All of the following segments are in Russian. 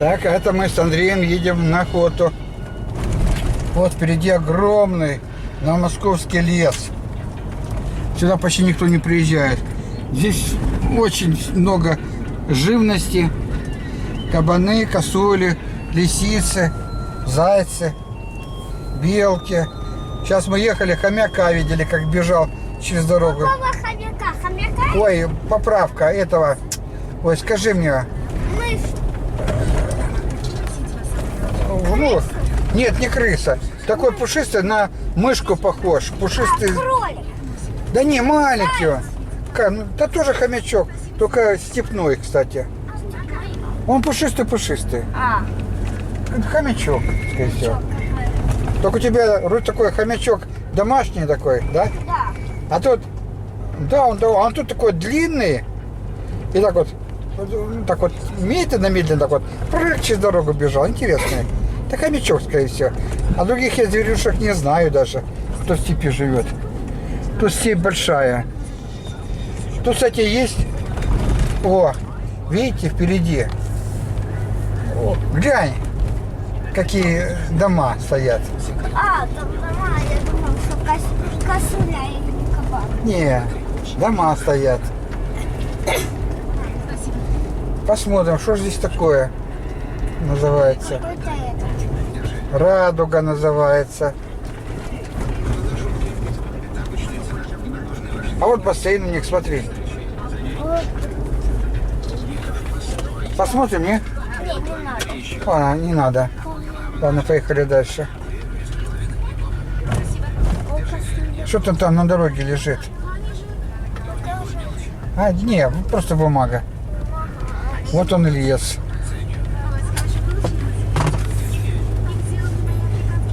Так, это мы с Андреем едем на охоту. Вот впереди огромный новомосковский лес. Сюда почти никто не приезжает. Здесь очень много живности. Кабаны, косули, лисицы, зайцы, белки. Сейчас мы ехали, хомяка видели, как бежал через дорогу. Какого хомяка? Хомяка? Ой, поправка этого. Ой, скажи мне. Мышь. Ну, нет, не крыса. Такой пушистый, на мышку похож. Пушистый. Кролик. Да не, маленький он. Ну, да тоже хомячок, только степной, кстати. Он пушистый-пушистый. Хомячок, скорее всего. Только у тебя такой хомячок домашний такой, да? Да. А тут, он тут такой длинный. И так вот медленно так вот, прыг, через дорогу бежал. Интересный. Это хомячок, скорее всего. А других я зверюшек не знаю даже, кто в степи живет. Тут степь большая. Тут, кстати, есть... О, видите, впереди. О, глянь, какие дома стоят. Там дома, я думал, что косуля или кабан. Не, дома стоят. Посмотрим, что же здесь такое называется. Какой-то этот. Радуга называется. А вот бассейн у них, смотри. Вот. Посмотрим, не? Не надо. Не надо. Ладно, поехали дальше. Что там на дороге лежит? Не, просто бумага. Вот он и лес.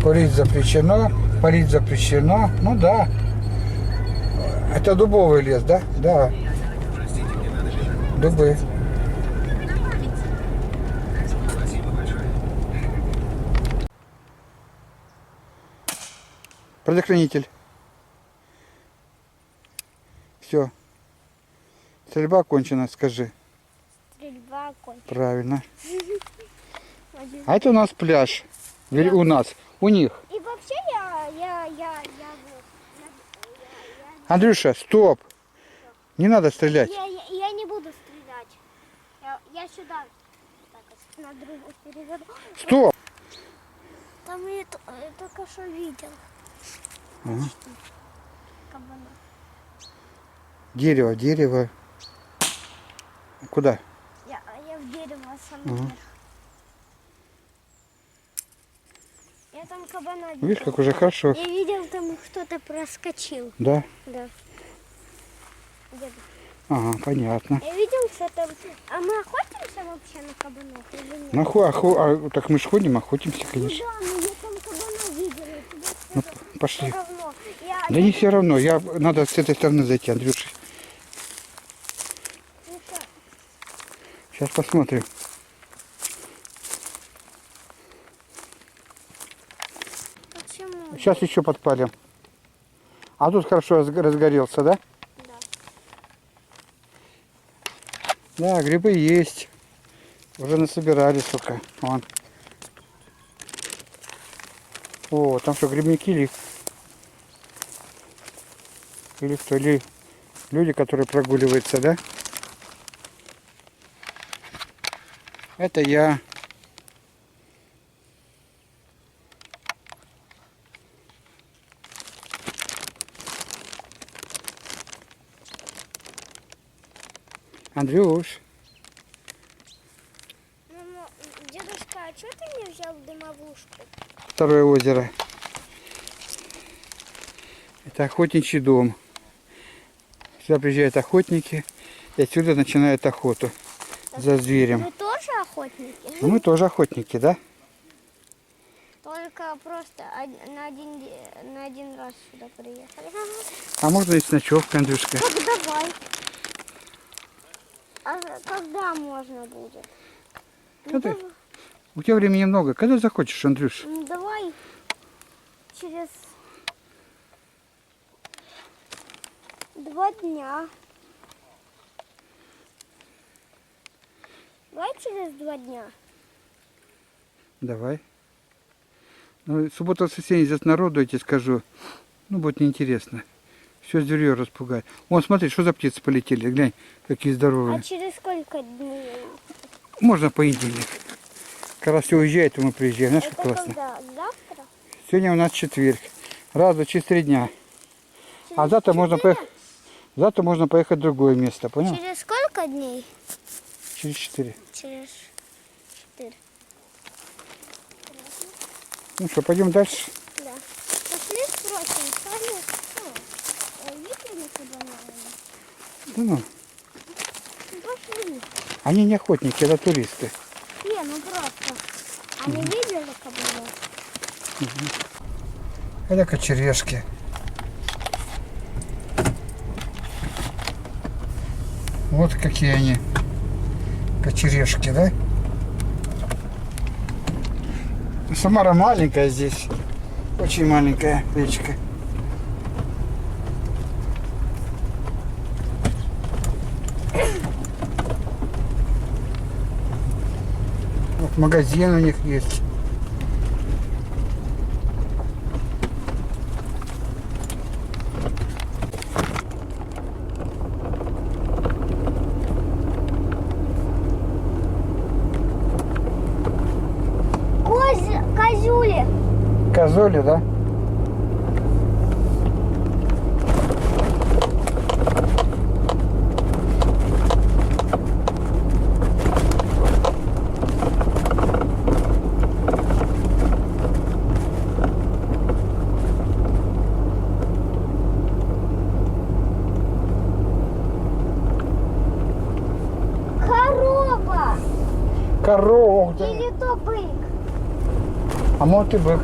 Курить запрещено, палить запрещено. Ну да. Это дубовый лес, да? Да. Дубы. Предохранитель. Все. Стрельба окончена, скажи. Стрельба кончилась. Правильно. А это у нас пляж. У нас. У них. И вообще Андрюша, стоп. Не надо стрелять. я не буду стрелять. Я сюда так вот, на другую переведу. Стоп. Там я только что видел. Ага. Кабана. Дерево. Куда? Я в дерево сам Ага. вверх. Я там кабана видел. Видишь, как уже хорошо. Я видел, там кто-то проскочил. Да? Да. Где-то. Ага, понятно. Я видел, что там... А мы охотимся вообще на кабанов или нет? Так мы ж ходим, охотимся, конечно. Ну да, но я там кабана видела. Ну, пошли. Все равно. Да не все равно. Надо с этой стороны зайти, Андрюша. Сейчас посмотрим. Почему? Сейчас еще подпалим. А тут хорошо разгорелся, да? Да. Да, грибы есть. Уже насобирали, сука. Вон. О, там что, грибники или кто? Или люди, которые прогуливаются, да? Это я. Андрюш. Мама, дедушка, а что ты не взял дымовушку? Второе озеро. Это охотничий дом. Сюда приезжают охотники и отсюда начинают охоту за зверем. Вы тоже охотники? Ну, мы тоже охотники, да? Только просто на один раз сюда приехали. А можно и с ночевкой, Андрюшка? Так давай. А когда можно будет? Когда? У тебя времени много. Когда захочешь, Андрюш? Давай через 2 дня. Давай через 2 дня. Давай. Ну, суббота-воскресенье здесь народу, я тебе скажу. Ну, будет неинтересно. Все зверье распугать. Вон, смотри, что за птицы полетели. Глянь, какие здоровые. А через сколько дней? Можно понедельник. Когда все уезжает, то мы приезжаем. Знаешь, Это как классно. когда? Завтра? Сегодня у нас четверг. Раз, два, через 3 дня. А завтра можно, завтра можно поехать в другое место, понял? Через сколько дней? Через 4. Через 4. Ну что, пойдем дальше. Да. Пошли спросим, сами. Видели кабана? Да ну, Пошли. они не охотники, это туристы. Не, ну просто. Они видели кабана? Это кочережки. Вот какие они. Кочережки, да? Самара маленькая здесь. Очень маленькая речка. Вот магазин у них есть. Козюли. Козоли, да? Корова. Корова. Да. Или то бык. А может и бык.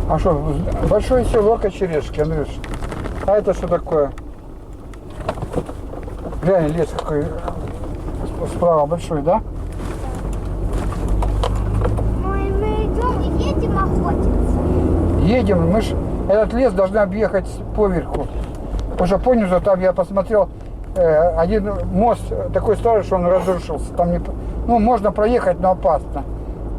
А что, большое село Кочережки, Андрюш? А это что такое? Глянь, лес какой справа большой, да? Мы идем и едем охотиться. Едем, мы ж этот лес должны объехать поверху. Уже понял, что там я посмотрел один мост такой старый, что он разрушился. Там не, ну, можно проехать, но опасно.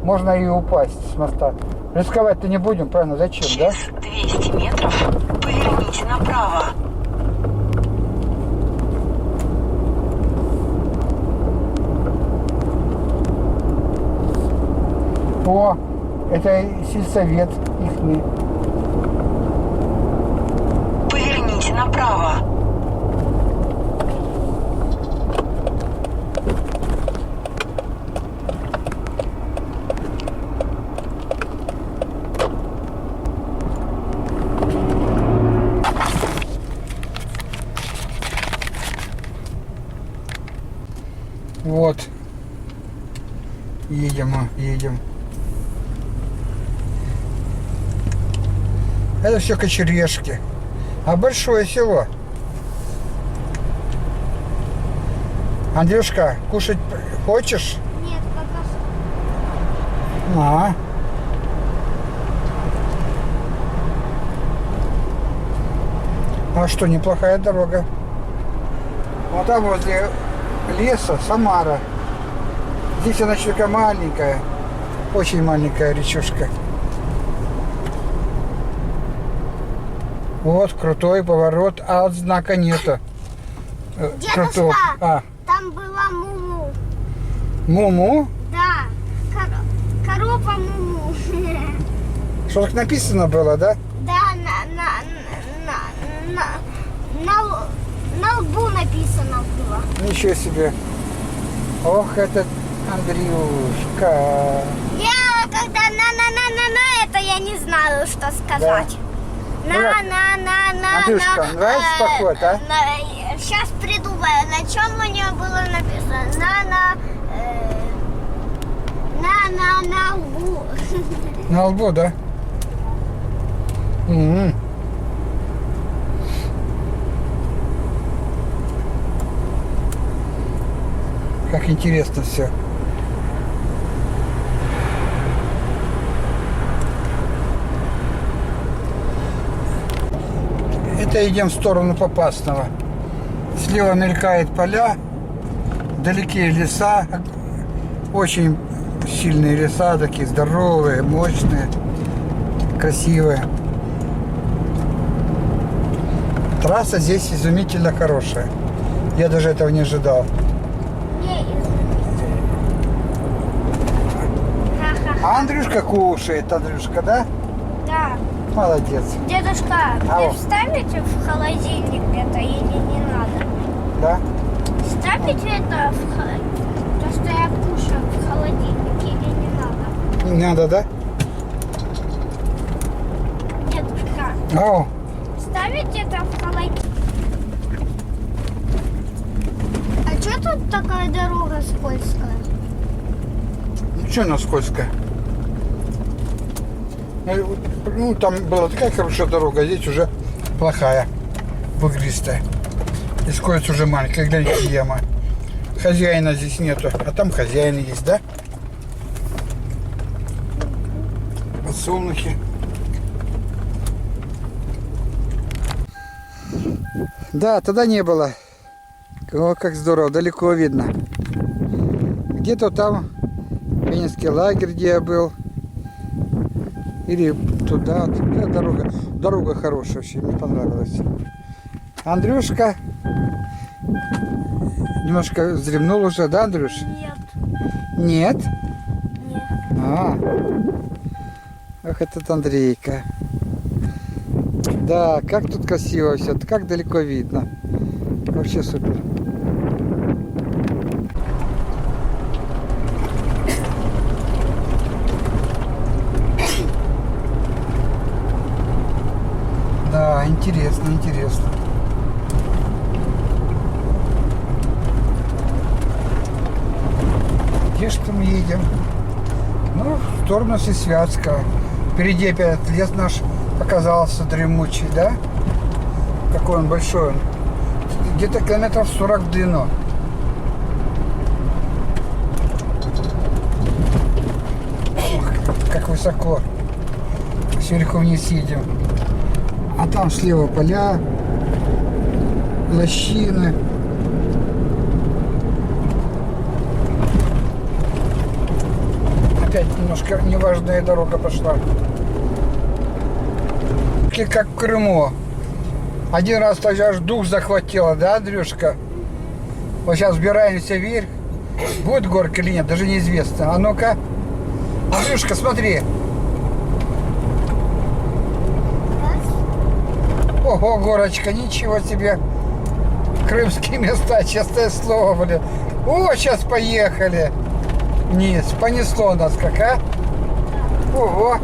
Можно и упасть с моста. Рисковать-то не будем, правильно? Зачем, да? Через 200 метров поверните направо. О, это сельсовет ихний. Поверните направо. Вот. Едем, едем. Это все Кочережки. А большое село. Андрюшка, кушать хочешь? Нет, пока что. А что, неплохая дорога. Вот там возле леса Самара. Здесь она только маленькая. Очень маленькая речушка. Вот крутой поворот, а от знака нету. Дедушка, А, там была Муму. Муму? Да, корова Муму. Что так написано было, да? Да, на лбу написано было. Ничего себе. Ох, этот Андрюшка. Я когда на это я не знаю, что сказать. Андрюшка, нравится поход, а? Сейчас придумаю, на чем у нее было написано. На лбу. На лбу, да? М-м. Как интересно все. Это идем в сторону Попасного. Слева мелькают поля, вдалеке леса, очень сильные леса, такие здоровые, мощные, красивые. Трасса здесь изумительно хорошая. Я даже этого не ожидал. А Андрюшка кушает, Андрюшка, да? Да. Молодец. Дедушка, Алло. вы вставите в холодильник это или не надо? Да? Ставите это то, что я кушаю в холодильник или не надо? Не надо, да? Дедушка, О, ставить это в холодильник? А что тут такая дорога скользкая? ну что она скользкая? Ну, там была такая хорошая дорога, а здесь уже плохая, бугристая. И скорость уже маленькая, гляньте, яма. Хозяина здесь нету, а там хозяин есть, да? Подсолнухи. Да, тогда не было. О, как здорово, далеко видно. Где-то там Ленинский лагерь, где я был. Или туда. Да, дорога хорошая вообще, мне понравилась. Андрюшка немножко вздремнул уже, да, Андрюш? Нет. Нет? Нет. А. Ах, этот Андрейка. Да, как тут красиво все, как далеко видно. Вообще супер. Да, интересно, интересно. Где ж мы едем? Ну, в сторону Сесвятского. Впереди опять лес наш показался дремучий, да? Какой он большой он. Где-то километров 40 в длину. Ох, как высоко. Сверху вниз едем. А там слева поля, лощины. Опять немножко неважная дорога пошла. Как в Крыму. Один раз тогда аж дух захватило, да, Андрюшка? Вот сейчас взбираемся вверх. Будет горка или нет, даже неизвестно. А ну-ка. Андрюшка, смотри. Ого, горочка, ничего себе. Крымские места, честное слово, блин. О, сейчас поехали. Вниз, понесло нас как, а? Ого.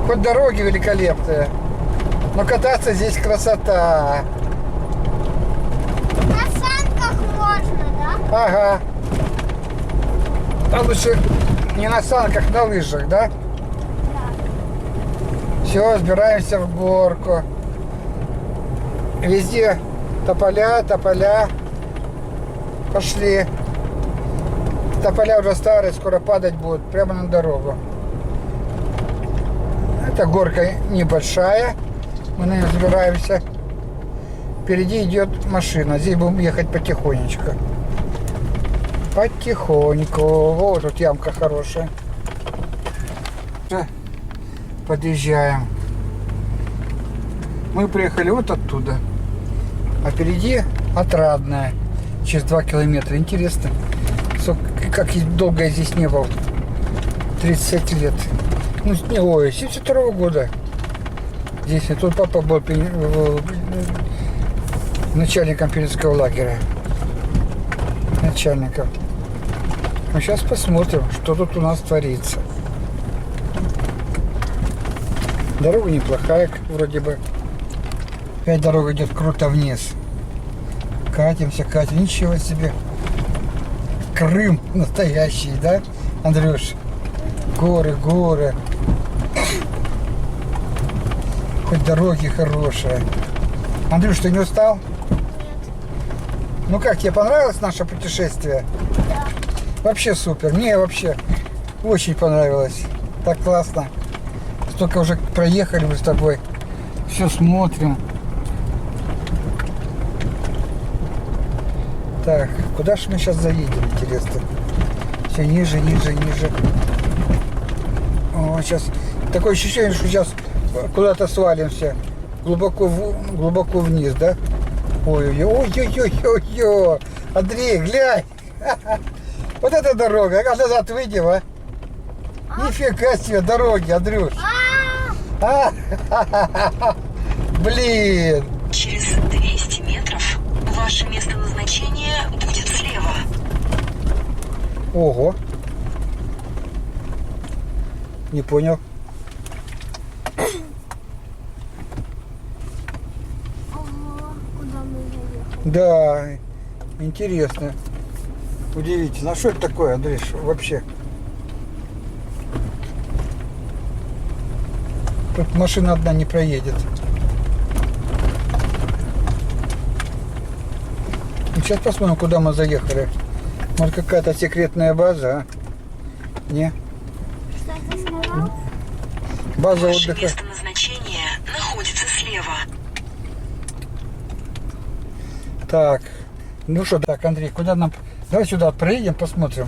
Хоть дороги великолепные. Но кататься здесь красота. На санках можно, да? Ага. А лучше не на санках, на лыжах, да? Да. Все, сбираемся в горку. Везде тополя, тополя. Пошли. Тополя уже старые, скоро падать будут. Прямо на дорогу. Эта горка небольшая. Мы на нее забираемся. Впереди идет машина. Здесь будем ехать потихонечку. Потихоньку. Вот тут ямка хорошая. Подъезжаем. Мы приехали вот оттуда. А впереди Отрадная. Через 2 километра. Интересно. Как долго я здесь не был. 30 лет. Ну, ой, 72 года. Здесь и тут папа был начальником пионерского лагеря. Начальником. Ну, сейчас посмотрим, что тут у нас творится. Дорога неплохая, вроде бы. Опять дорога идет круто вниз. Катимся. Ничего себе. Крым настоящий, да, Андрюш? Горы. Хоть дороги хорошие. Андрюш, ты не устал? Нет. Ну как, тебе понравилось наше путешествие? Да. Вообще супер. Мне вообще очень понравилось. Так классно. Столько уже проехали мы с тобой. Все смотрим. Так, куда же мы сейчас заедем, интересно? Все ниже. О, сейчас такое ощущение, что сейчас куда-то свалимся. Глубоко вниз, да? Ой-ой-ой. Андрей, глянь. Вот эта дорога. А назад выйдем, а? Нифига себе дороги, Андрюш. Блин. Через 200 метров ваше место назначения будет слева. Ого. Не понял. Ого, куда мы заехали? Да, интересно. Удивительно. А что это такое, Андрей, вообще? Тут машина одна не проедет. Сейчас посмотрим, куда мы заехали. Может, какая-то секретная база, а? Не? Что ты сказал? База Ваше отдыха. место назначения находится слева. Так. Ну что, так, Андрей, куда нам... Давай сюда проедем, посмотрим.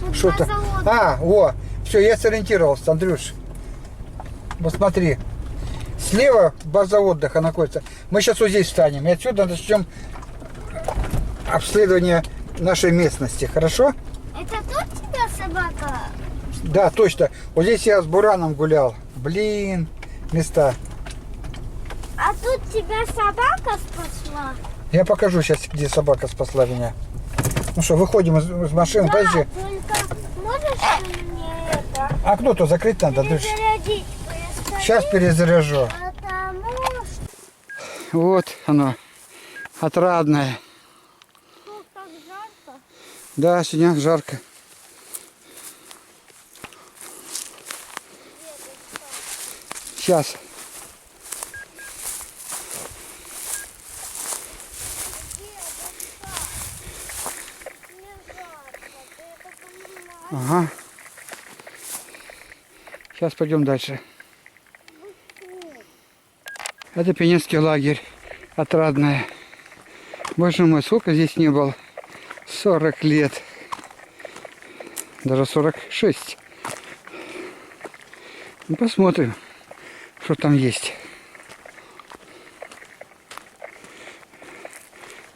Тут Что-то... база отдыха. Все, я сориентировался, Андрюш. Посмотри. Слева база отдыха находится. Мы сейчас вот здесь встанем. И отсюда начнем обследование нашей местности. Хорошо? Это тут тебя собака? Да, точно. Вот здесь я с Бураном гулял. Блин, места. А тут тебя собака спасла? Я покажу сейчас, где собака спасла меня. Ну что, выходим из машины. Подожди. Только можешь ты мне это Окно-то закрыть надо, Андрюш. перезарядить? Сейчас перезаряжу. Потому что Вот оно. Отрадное. тут так жарко. Да, сегодня жарко. Сейчас. Мне жарко, ты это понимаешь? Ага. Сейчас пойдем дальше. Это пионерский лагерь. Отрадное. Боже мой, сколько здесь не было? 40 лет. Даже 46. Ну, посмотрим, что там есть.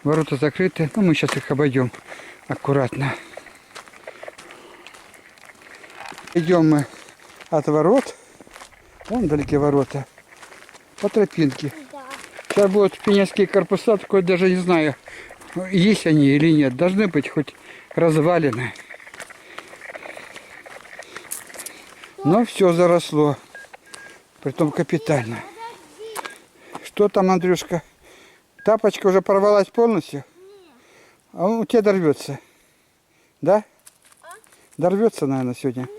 Ворота закрыты. Но мы сейчас их обойдем аккуратно. Идем мы от ворот. Вон вдалеке ворота. По тропинке. Да. Сейчас будут пионерские корпуса, такой даже не знаю, есть они или нет. Должны быть хоть развалины. Но все заросло. Притом капитально. Что там, Андрюшка? Тапочка уже порвалась полностью? А он у тебя дорвется. Да? Дорвется, наверное, сегодня.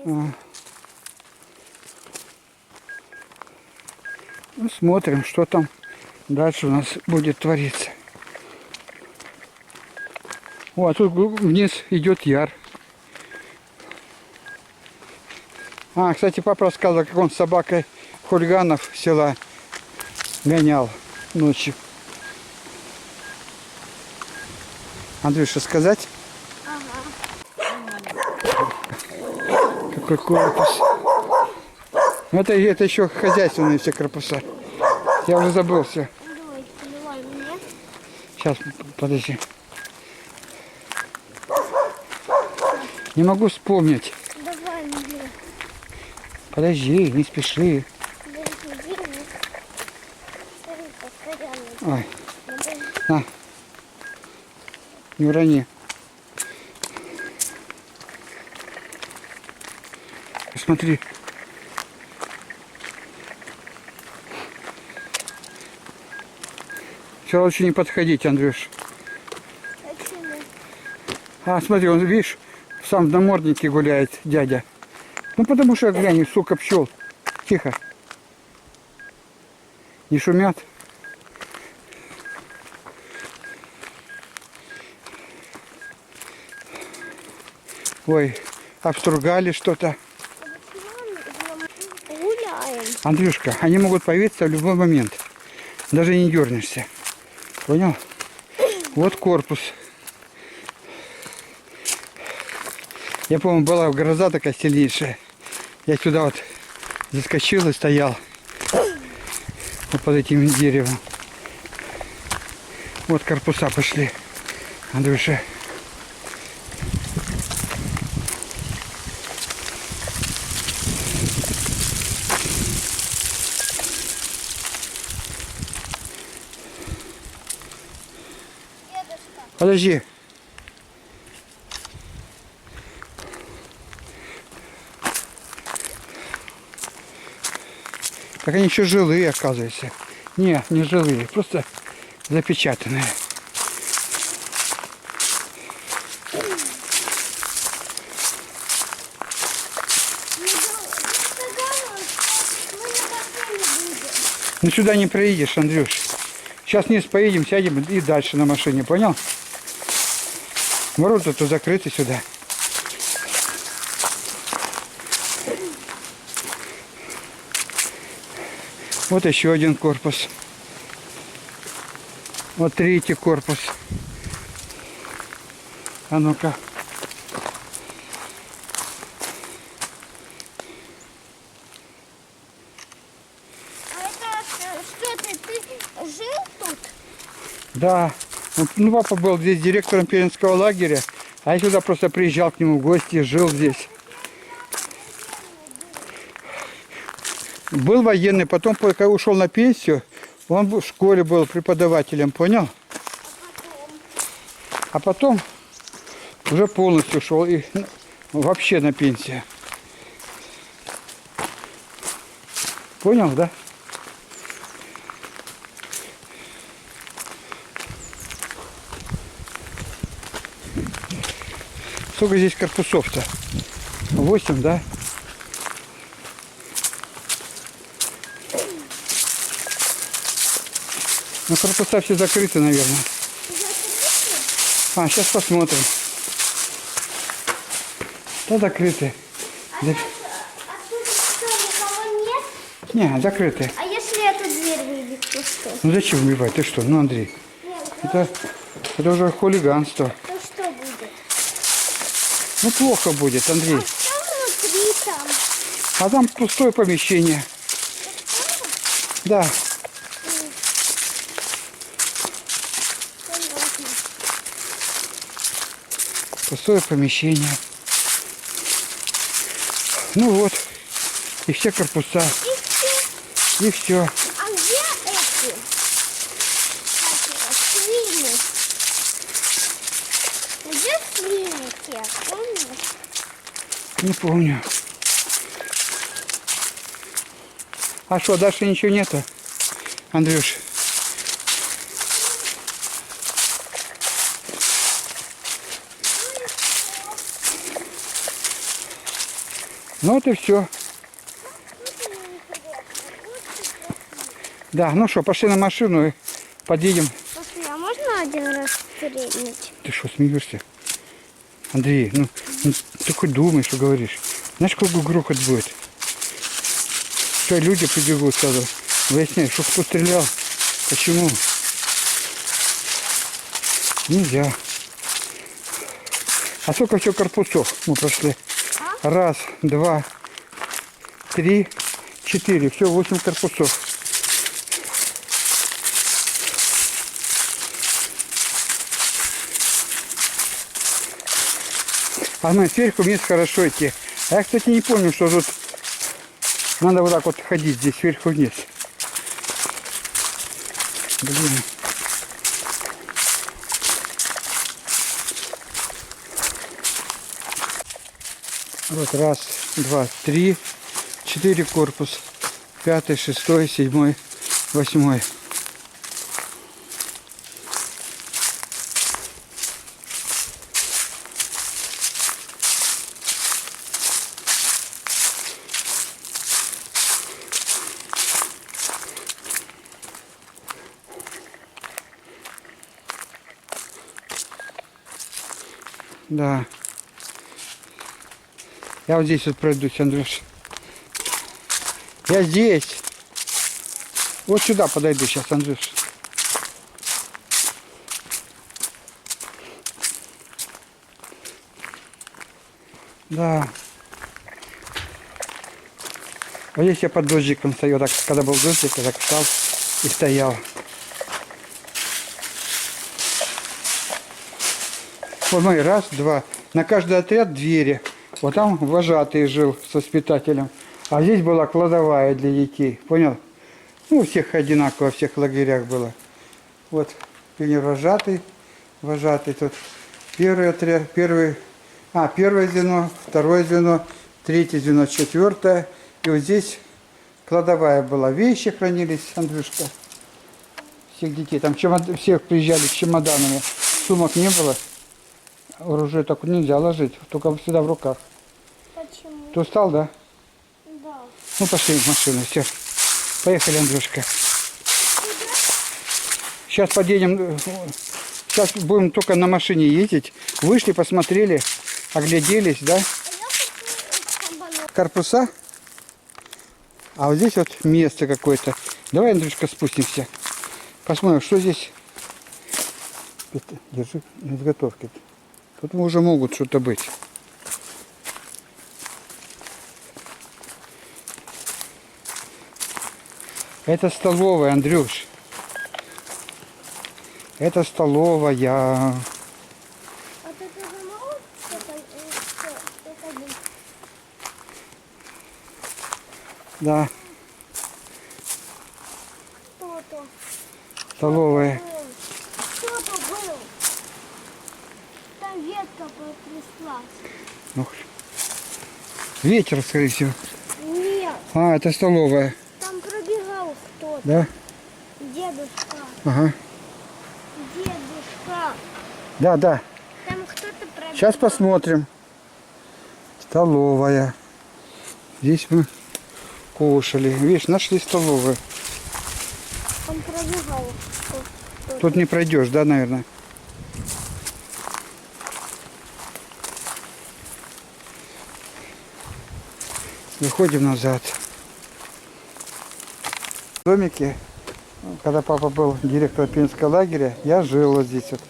А. Ну, смотрим, что там дальше у нас будет твориться. О, а тут вниз идет яр. А, кстати, папа рассказывал, как он с собакой хулиганов села гонял ночью. Андрюша, сказать? Какой корпус. Это еще хозяйственные все корпуса. Я уже забылся. Давай, поливай мне. Сейчас, подожди. Не могу вспомнить. Давай мне. Подожди, не спеши. Подожди, мне. Смотри, повторяю. Ой, на. Не урони. Смотри. Все, лучше не подходить, Андрюш. Почему? А, смотри, он, видишь, сам в наморднике гуляет, дядя. Ну, потому что, глянь, сука, пчел. Тихо. Не шумят. Ой, обстругали что-то. Гуляем. Андрюшка, они могут появиться в любой момент. Даже не дернешься. Понял? Вот корпус. Я помню, была гроза такая сильнейшая. Я сюда вот заскочил и стоял. Вот под этим деревом. Вот корпуса пошли. Андрюша. Подожди. Так они еще жилые, оказывается. Не, не жилые, просто запечатанные. Ну сюда не проедешь, Андрюш. Сейчас вниз поедем, сядем и дальше на машине, понял? Ворота тут закрыты сюда. Вот еще один корпус. Вот третий корпус. А ну-ка. А это что ты жил тут? Да. Ну, папа был здесь директором Пензенского лагеря, а я сюда просто приезжал к нему в гости, жил здесь. Был военный, потом, когда ушел на пенсию, он в школе был преподавателем, понял? А потом уже полностью ушел и вообще на пенсию. Понял, да? Сколько здесь корпусов-то? 8, да? Ну, корпуса все закрыты, наверное. А, сейчас посмотрим. Да, закрыты. А тут что, никого нет? Не, закрыты. А если эту дверь выбить, то что? Ну зачем выбивать? Ты что? Ну, Андрей. Нет, Это уже хулиганство. то что будет? Ну, плохо будет, Андрей. А что внутри там? А там пустое помещение. Да. Понятно. Пустое помещение. Ну вот. И все корпуса. И все. И все. А где эти? Свины. Где свиньи те? Помнишь? Не помню. А что, дальше ничего нету? Андрюш. Ну вот и все. Да, ну что, пошли на машину и подъедем. Слушай, а можно один раз стрельнуть? Ты что, смеешься? Андрей, ну ты хоть думаешь, что говоришь. Знаешь, какой грохот будет? Что, люди прибегут сразу. Выясняют, что кто стрелял. Почему? Нельзя. А сколько все корпусов мы прошли? Раз, два, три, четыре. Все, 8 корпусов. А ну, сверху вниз хорошо идти. А я, кстати, не помню, что тут надо вот так вот ходить здесь сверху вниз. Блин. Вот раз, два, три, 4 корпус. 5, 6, 7, 8. Да. Я вот здесь вот пройдусь, Андрюш. Я здесь. Вот сюда подойду сейчас, Андрюш. Да. Вот здесь я под дождиком стою. Так, когда был дождик, я так встал и стоял. Вот мой раз, два. На каждый отряд двери. Вот там вожатый жил с воспитателем. А здесь была кладовая для детей. Понял? Ну, у всех одинаково, во всех лагерях было. Вот пионер-вожатый. Вожатый тут. Первый отряд, первое звено, второе звено, третье звено, четвертое. И вот здесь кладовая была. Вещи хранились, Андрюшка. Всех детей. Там всех приезжали с чемоданами. Сумок не было. Оружие так нельзя ложить, только всегда в руках. Почему? Ты устал, да? Да. Ну, пошли в машину, все. Поехали, Андрюшка. Сейчас подъедем, сейчас будем только на машине ездить. Вышли, посмотрели, огляделись, да? А я хочу кабанов. Корпуса. А вот здесь вот место какое-то. Давай, Андрюшка, спустимся. Посмотрим, что здесь. Держи на изготовке. Тут уже могут что-то быть. Это столовая, Андрюш. Это столовая. А ты тоже мало это будет? Да, Кто-то. столовая. Кто-то был. Там ветка потряслась. Ну, ветер, скорее всего. Нет, А, это столовая. там пробегал кто-то. Да? Дедушка. Ага. Дедушка. Да, да. Там кто-то пробегал. Сейчас посмотрим. Столовая. Здесь мы кушали. Видишь, нашли столовую. Он пробегал. кто-то. Тут не пройдешь, да, наверное? Выходим назад. В домике, когда папа был директором пионерского лагеря, я жил вот здесь вот.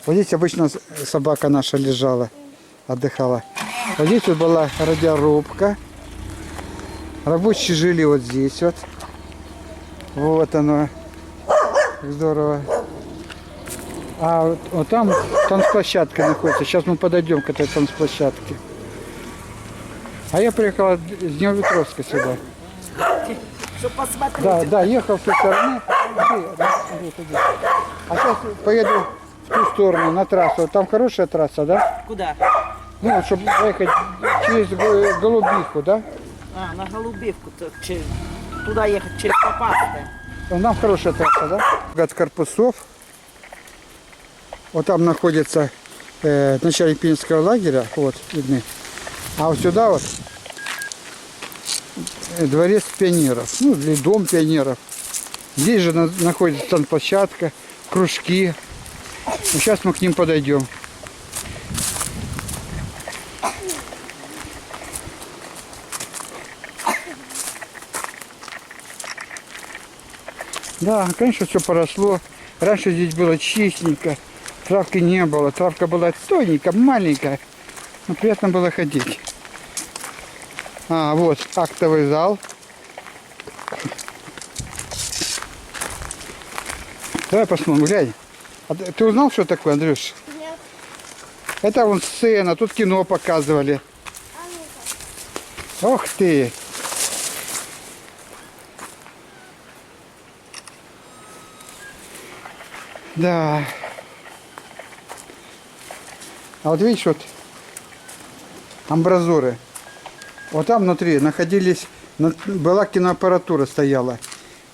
Вот здесь обычно собака наша лежала, отдыхала. Вот здесь вот была радиорубка. Рабочие жили вот здесь вот. Вот оно. Здорово. А вот там танцплощадка находится. Сейчас мы подойдем к этой танцплощадке. А я приехал с Днепропетровска сюда. Чтобы посмотреть. Да, да, ехал с той стороны. А сейчас поеду в ту сторону, на трассу. Там хорошая трасса, да? Куда? Ну, чтобы поехать через Голубиху, да? А, на Голубівку. Туда ехать через Попасное. Там хорошая трасса, да? От корпусов. Вот там находится начальник пионерского лагеря. Вот, видны. А вот сюда вот дворец пионеров. Ну, или дом пионеров. Здесь же находится танцплощадка, кружки. Сейчас мы к ним подойдем. Да, конечно, все поросло. Раньше здесь было чистенько. Травки не было. Травка была тоненькая, маленькая. Но приятно было ходить. А, вот актовый зал. Давай посмотрим, глянь. А ты узнал, что такое, Андрюш? Нет. Это вон сцена, тут кино показывали. А ну-ка. Ох ты! Да. А вот видишь, вот амбразуры. Вот там внутри находились, была киноаппаратура стояла.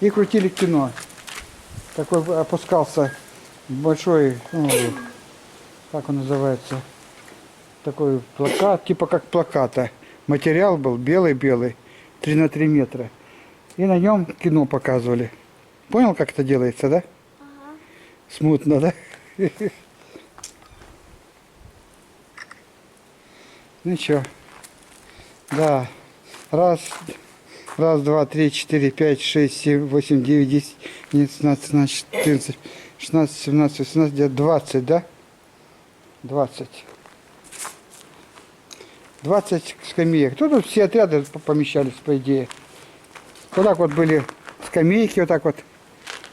И крутили кино. Такой опускался большой, ну, как он называется, такой плакат, типа как плаката. Материал был белый-белый, 3 на 3 метра. И на нем кино показывали. Понял, как это делается, да? Ага. Смутно, да? Ну чё? Да. Раз, 2, 3, 4, 5, 6, 7, 8, 9, 10, 11, 12, 13, 14, 16, 17, 18, 19, 20, да? 20. 20 скамеек. Тут все отряды помещались, по идее. Вот так вот были скамейки, вот так вот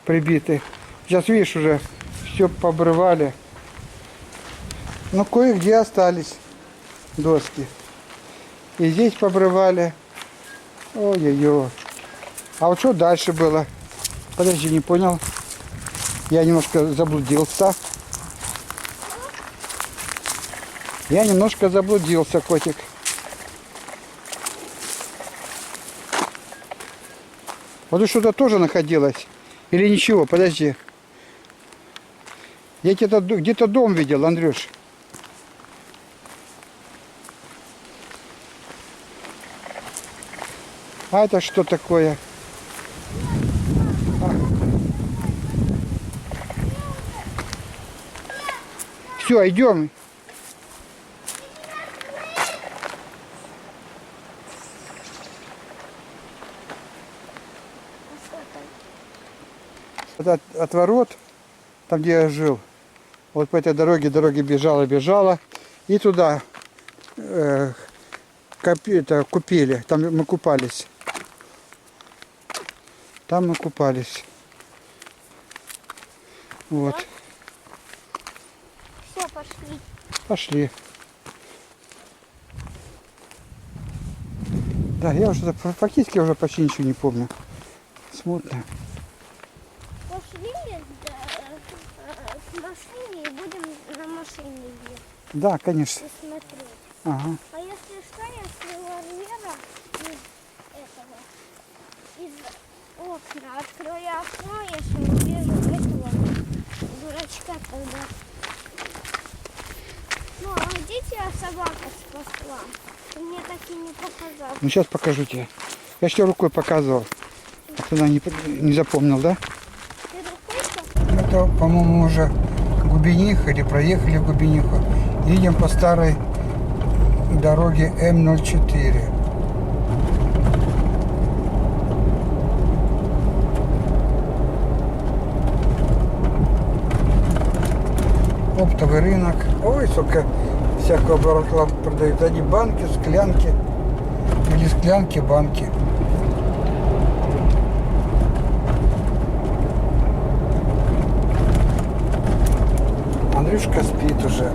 прибиты. Сейчас, видишь, уже все пообрывали. Но кое-где остались доски. И здесь пообрывали. Ой-ой-ой. А вот что дальше было? Подожди, не понял. Я немножко заблудился. Я немножко заблудился, котик. Вот тут что-то тоже находилось. Или ничего, подожди. Я где-то дом видел, Андрюш. А это что такое? Все, идем. От ворот, там где я жил, вот по этой дороге бежала, и туда купили, там мы купались. Там мы купались. Вот. Все, пошли. Пошли. Да, я уже фактически уже почти ничего не помню. Смутно. Пошли к машине и будем на машине ехать Да, конечно. и смотреть. Ага. А если что, если Валера из окна открою окно, если увижу этого дурачка тогда. Ну, а где тебя собака спасла? Ты мне так и не показал. Ну сейчас покажу тебе. Я же тебе рукой показывал. А ты не запомнил, да? Ты рукой? Это, по-моему, уже Губениха или проехали Губениху. Едем по старой дороге М04. Оптовый рынок. Ой, сколько всякого барахла продают. Одни банки, склянки. Или склянки, банки. Андрюшка спит уже.